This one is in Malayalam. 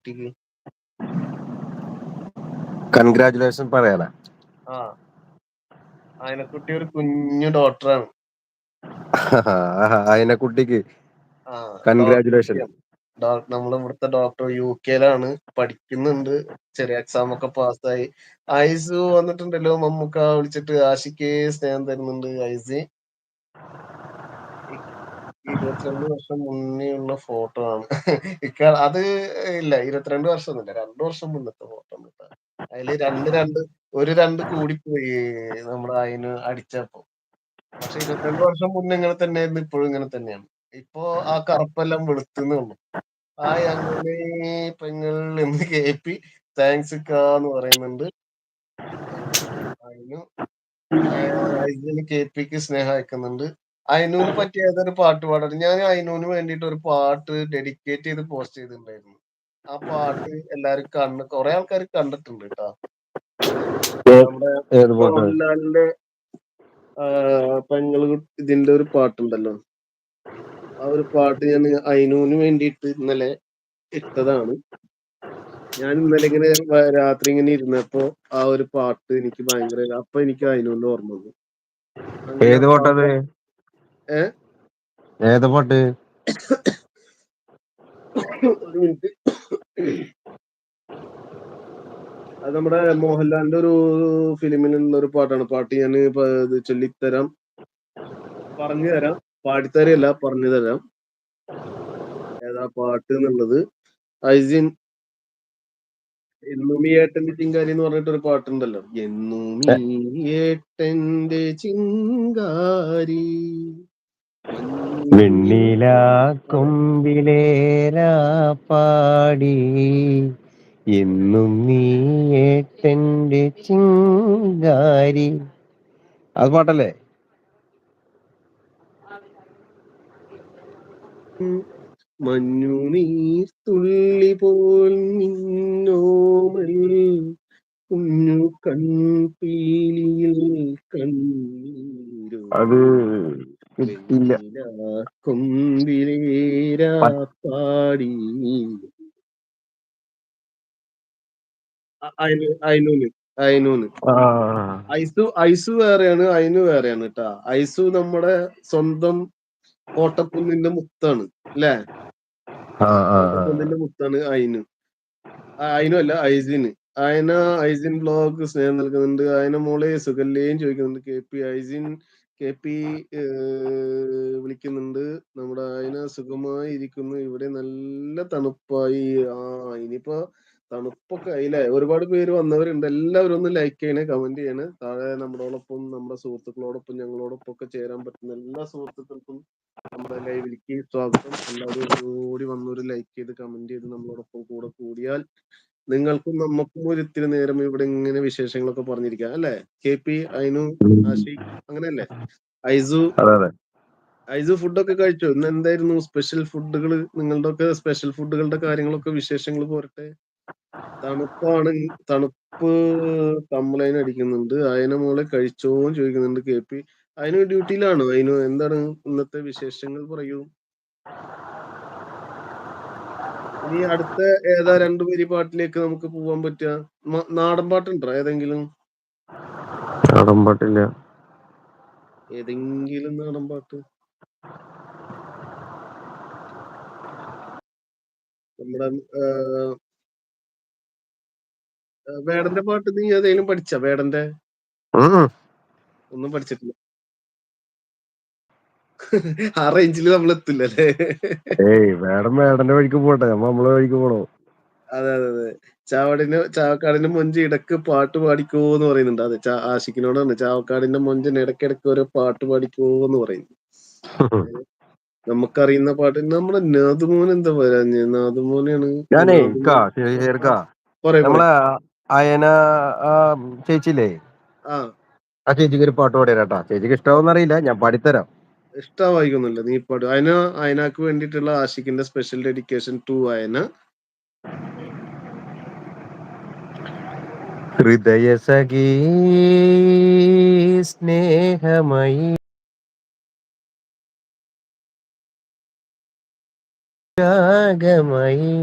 കുട്ടിക്ക്? കൺഗ്രാജുലേഷൻ പറയാനാ. ആ അയനക്കുട്ടി ഒരു കുഞ്ഞു ഡോക്ടറാണ്. അയനക്കുട്ടിക്ക് ആ ഡോക്ടർ കൺഗ്രാജുലേഷൻ. കുട്ടിയാണ്. നമ്മളെ ഇവിടുത്തെ ഡോക്ടർ UK പഠിക്കുന്നുണ്ട്. ചെറിയ എക്സാം ഒക്കെ പാസ്സായി. ഐസു വന്നിട്ടുണ്ടല്ലോ, മമ്മൂക്ക വിളിച്ചിട്ട് ആഷിക്ക് സ്നേഹം തരുന്നുണ്ട്. ഐസി 22 വർഷം മുന്നേയുള്ള ഫോട്ടോ ആണ്. അത് ഇല്ല, 22 വർഷമൊന്നുമില്ല, 2 വർഷം മുന്നത്തെ ഫോട്ടോ ആണ് കേട്ടോ. അതില് രണ്ട് കൂടിപ്പോയി നമ്മുടെ അതിന് അടിച്ചപ്പോ. പക്ഷെ 22 വർഷം മുന്നേ ഇങ്ങനെ തന്നെയായിരുന്നു, ഇപ്പോഴും ഇങ്ങനെ തന്നെയാണ്. ഇപ്പൊ ആ കറുപ്പെല്ലാം വെളുത്തുന്നേ ഉള്ളൂ. അങ്ങനെ പെങ്ങൾ എന്ന് KP താങ്ക്സ് എന്ന് പറയുന്നുണ്ട്. അതിന് ഇതിന് KPക്ക് സ്നേഹം അയക്കുന്നുണ്ട്. അയിനൂന് പറ്റിയ ഏതൊരു പാട്ട് പാടാൻ ഞാൻ അയിനൂന് വേണ്ടിയിട്ട് ഒരു പാട്ട് ഡെഡിക്കേറ്റ് ചെയ്ത് പോസ്റ്റ് ചെയ്തിട്ടുണ്ടായിരുന്നു. ആ പാട്ട് എല്ലാരും കുറെ ആൾക്കാർ കണ്ടിട്ടുണ്ട് കേട്ടോ. നമ്മുടെ ഏത് പാട്ട്? മോഹൻലാലിന്റെ പെങ്ങള് ഇതിന്റെ ഒരു പാട്ടുണ്ടല്ലോ, ആ ഒരു പാട്ട് ഞാൻ അയിനൂന് വേണ്ടിയിട്ട് ഇന്നലെ ഇട്ടതാണ്. ഞാൻ ഇന്നലെ ഇങ്ങനെ രാത്രി ഇങ്ങനെ ഇരുന്നപ്പോ ആ ഒരു പാട്ട് എനിക്ക് ഭയങ്കര, അപ്പൊ എനിക്ക് അയിനൂന്റെ ഓർമ്മ വന്നു. അങ്ങനെ ഏത് പാട്ടത്? ഏത് പാട്ട്? ഒരു മിനിറ്റ്. അത് നമ്മുടെ മോഹൻലാലിന്റെ ഒരു ഫിലിമിലുള്ള ഒരു പാട്ടാണ്. പാട്ട് ഞാൻ ചൊല്ലിത്തരാം, പറഞ്ഞു തരാം. പാടിത്തരല്ല, പറഞ്ഞു തരാം ഏതാ പാട്ട് എന്നുള്ളത്. ഐസിൻ എന്നും ഈ ഏട്ടന്റെ ചിങ്കാരി എന്ന് പറഞ്ഞിട്ടൊരു പാട്ടുണ്ടല്ലോ. എന്നും ഈ ഏട്ടന്റെ ചിങ്കാരി വെണ്ണില കൊമ്പിലേരാ പാടി എന്നും നീ ഏട്ടന്റെ ചിങ്കാരി. അത് പാട്ടല്ലേ? മഞ്ഞുനീർ തുള്ളി പോൽ നിന്നോമൽ കുഞ്ഞു കൺപീലിയിൽ കണ്ണീരോ അത് കിട്ടില്ല. കൊമ്പിലേരാ പാടി. അയിനൂന് അയിനൂന് ഐസു വേറെയാണ്, അയിനു വേറെയാണ് കേട്ടാ. ഐസു നമ്മുടെ സ്വന്തം കോട്ടക്കുന്നിന്റെ മുത്താണ് അല്ലേ? കോട്ടക്കുന്നിന്റെ മുത്താണ് അയിനു. അയിനു അല്ല, ഐസിന്. ഐസിൻ ബ്ലോഗ് സ്നേഹം നൽകുന്നുണ്ട്. മോളെ സുഖല്ലേയും ചോദിക്കുന്നുണ്ട്. KP വിളിക്കുന്നുണ്ട്. നമ്മുടെ സുഖമായി ഇരിക്കുന്നു, ഇവിടെ നല്ല തണുപ്പായി. ഇനിയിപ്പോ തണുപ്പൊക്കെ ആയില്ലേ. ഒരുപാട് പേര് വന്നവരുണ്ട്. എല്ലാവരും ഒന്ന് ലൈക്ക് ചെയ്യണേ, കമന്റ് ചെയ്യണേ. താഴെ നമ്മളോടൊപ്പം, നമ്മുടെ സുഹൃത്തുക്കളോടൊപ്പം, ഞങ്ങളോടൊപ്പം ഒക്കെ ചേരാൻ പറ്റുന്ന എല്ലാ സുഹൃത്തുക്കൾക്കും നമ്മുടെ ലൈവിലേക്ക് സ്വാഗതം. എല്ലാവരും കൂടി വന്നൊരു ലൈക്ക് ചെയ്ത് കമന്റ് ചെയ്ത് നമ്മളോടൊപ്പം കൂടെ കൂടിയാൽ നിങ്ങൾക്കും നമുക്കും ഒരു ഇത്തിരി നേരം ഇവിടെ ഇങ്ങനെ വിശേഷങ്ങളൊക്കെ പറഞ്ഞിരിക്കാം അല്ലേ? KP, അയിനു, ആഷിഖ്, അങ്ങനെയല്ലേ? ഐസു ഫുഡൊക്കെ കഴിച്ചോ? ഇന്ന് എന്തായിരുന്നു സ്പെഷ്യൽ ഫുഡുകൾ? നിങ്ങളുടെ ഒക്കെ സ്പെഷ്യൽ ഫുഡുകളുടെ കാര്യങ്ങളൊക്കെ വിശേഷങ്ങൾ പോരട്ടെ. തണുപ്പ് കംപ്ലൈന്റ് അടിക്കുന്നുണ്ട്. മോളെ കഴിച്ചോന്ന് ചോദിക്കുന്നുണ്ട് KP. ഡ്യൂട്ടിയിലാണോ? എന്താണ് ഇന്നത്തെ വിശേഷങ്ങൾ പറയൂ. ഇനി അടുത്ത ഏതാ 2 വരി പാട്ടിലേക്ക് നമുക്ക് പോവാൻ പറ്റുക? നാടൻ പാട്ടുണ്ടോ ഏതെങ്കിലും? നാടൻ പാട്ടില്ല. ഏതെങ്കിലും നാടൻ പാട്ട്? നമ്മുടെ വേടന്റെ പാട്ട് നീ ഏതെങ്കിലും പഠിച്ച? വേടന്റെ ഒന്നും പഠിച്ചിട്ടില്ല. ആ റേഞ്ചിൽ നമ്മൾ എത്തില്ല അല്ലേ? വേടന്റെ വഴിക്ക് പോട്ടെ, നമ്മളെ വഴിക്ക് പോണോ? അതെ. ചാവക്കാടിന്റെ മൊഞ്ച് ഇടക്ക് പാട്ട് പാടിക്കോന്ന് പറയുന്നുണ്ട്. അതെ, ആഷിക്കിനോടാണ്. ചാവക്കാടിന്റെ മൊഞ്ചൻ ഇടക്കിടക്ക് ഓരോ പാട്ട് പാടിക്കോന്ന് പറയുന്നു. നമുക്കറിയുന്ന പാട്ട് നമ്മുടെ നാദുമോൻ എന്താ പറയാ? നാദുമോനെയാണ്. നമ്മളെ അയന ചേച്ചില്ലേ, ആ ചേച്ചിക്ക് ഒരു പാട്ട് പാടിയരാട്ടാ. ചേച്ചിക്ക് ഇഷ്ടാവോന്ന് അറിയില്ല, ഞാൻ പാടിത്തരാം. ഇഷ്ടമായിക്കൊന്നുമില്ല, നീ പാട്. അയനക്ക് വേണ്ടിയിട്ടുള്ള ആഷിക്കിന്റെ സ്പെഷ്യൽ ഡെഡിക്കേഷൻ ടു അയന. ഹൃദയ സഖീ സ്നേഹമയി രാഗമയി